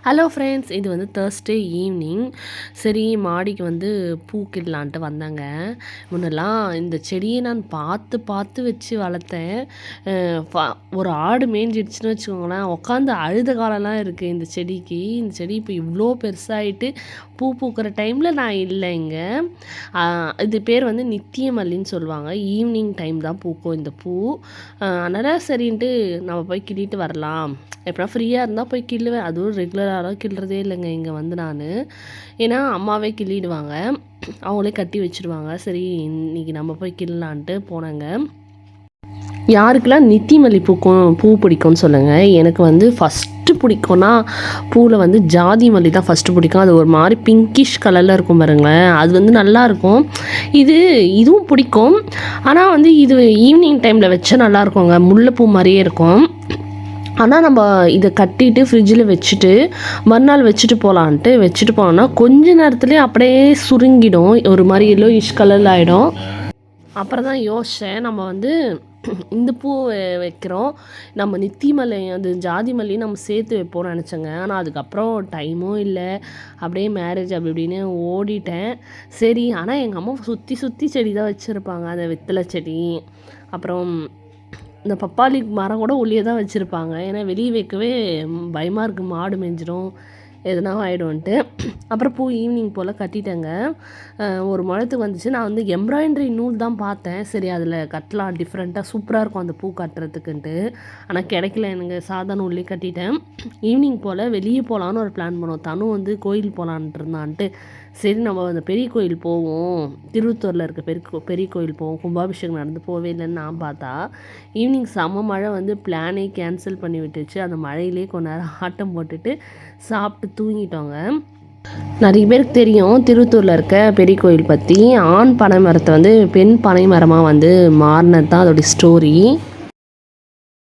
Hello friends, இது வந்து Thursday evening. சரி, மாடிக்கு வந்து பூக்கிடலான்ட்டு வந்தாங்க. முன்னெல்லாம் இந்த செடியை நான் பார்த்து பார்த்து வச்சு வளர்த்தேன். ஒரு ஆடு மேய்ஞ்சிடுச்சுன்னு வச்சுக்கோங்களேன், உட்காந்து அழுத காலம்லாம் இருக்குது இந்த செடிக்கு. இந்த செடி இப்போ இவ்வளோ பெருசாகிட்டு பூ பூக்கிற டைமில் நான் இல்லை இங்கே. இது பேர் வந்து நித்திய மல்லின்னு சொல்லுவாங்க. ஈவினிங் டைம் தான் பூக்கும் இந்த பூ. அதனால் சரின்ட்டு நம்ம போய் கிள்ளிட்டு வரலாம். எப்படின்னா ஃப்ரீயாக இருந்தால் போய் கிள்ளுவேன். அதுவும் ரெகுலராக கிள்ளுறதே இல்லைங்க இங்கே வந்து நான். ஏன்னா அம்மாவே கிள்ளிடுவாங்க, அவங்களே கட்டி வச்சுருவாங்க. சரி, இன்றைக்கி நம்ம போய் கிள்ளலான்ட்டு போனாங்க. யாருக்கெல்லாம் நித்தி மல்லி பூ பிடிக்கும்னு சொல்லுங்கள். எனக்கு வந்து ஃபஸ்ட்டு பிடிக்கும்னா பூவில் வந்து ஜாதி மல்லி தான் ஃபஸ்ட்டு பிடிக்கும். அது ஒரு மாதிரி பிங்கிஷ் கலரில் இருக்கும் பாருங்களேன், அது வந்து நல்லாயிருக்கும். இதுவும் பிடிக்கும். ஆனால் வந்து இது ஈவினிங் டைமில் வச்சா நல்லாயிருக்குங்க, முல்லைப்பூ மாதிரியே இருக்கும். ஆனால் நம்ம இதை கட்டிட்டு ஃப்ரிட்ஜில் வச்சுட்டு மறுநாள் வச்சுட்டு போனோன்னா கொஞ்ச நேரத்துலேயே அப்படியே சுருங்கிடும், ஒரு மாதிரி எல்லோயிஷ் கலரில் ஆகிடும். அப்புறம் தான் யோசித்தேன், நம்ம வந்து இந்த பூ வைக்கிறோம், நம்ம நித்தி மல்லி அது ஜாதி மல்லி நம்ம சேர்த்து வைப்போம்னு நினச்சேங்க. ஆனால் அதுக்கப்புறம் டைமும் இல்லை, அப்படியே மேரேஜ் அப்படி இப்படின்னு ஓடிட்டேன். சரி, ஆனால் எங்கள் அம்மா சுற்றி செடி தான் வச்சுருப்பாங்க. அந்த வெத்தலை செடி, அப்புறம் இந்த பப்பாளி மரம் கூட உள்ளே தான் வச்சுருப்பாங்க. ஏன்னா வெளியே வைக்கவே பயமாக இருக்குது, மாடு மேய்ஞ்சிடும் எதுனா ஆகிடும்ன்ட்டு. அப்புறம் பூ ஈவினிங் போல் கட்டிட்டேங்க. ஒரு முழத்துக்கு வந்துச்சு. நான் வந்து எம்ப்ராய்டரி நூல் தான் பார்த்தேன், சரி அதில் கட்டலாம், டிஃப்ரெண்ட்டாக சூப்பராக இருக்கும் அந்த பூ கட்டுறதுக்குன்ட்டு. ஆனால் கிடைக்கல எனக்கு, சாதா நூல்லேயே கட்டிட்டேன். ஈவினிங் போல் வெளியே போகலான்னு ஒரு பிளான் பண்ணோம். தனு வந்து கோயில் போகலான்ட்டு இருந்தான்ட்டு, சரி நம்ம அந்த பெரிய கோயில் போவோம், திருவத்தூரில் இருக்க பெரிய கோயில் போவோம், கும்பாபிஷேகம் நடந்து போவே இல்லைன்னு நான் பார்த்தா ஈவினிங் செம்ம மழை வந்து பிளானே கேன்சல் பண்ணி விட்டுச்சு. அந்த மழையிலே கொஞ்ச நேரம் ஆட்டம் போட்டுட்டு சாப்பிட்டு தூங்கிட்டோங்க. நிறைய பேருக்கு தெரியும் திருவத்தூரில் இருக்க பெரிய கோயில் பற்றி. ஆண் பனை மரத்தை வந்து பெண் பனை மரமாக வந்து மாறினது தான் அதோடைய ஸ்டோரி.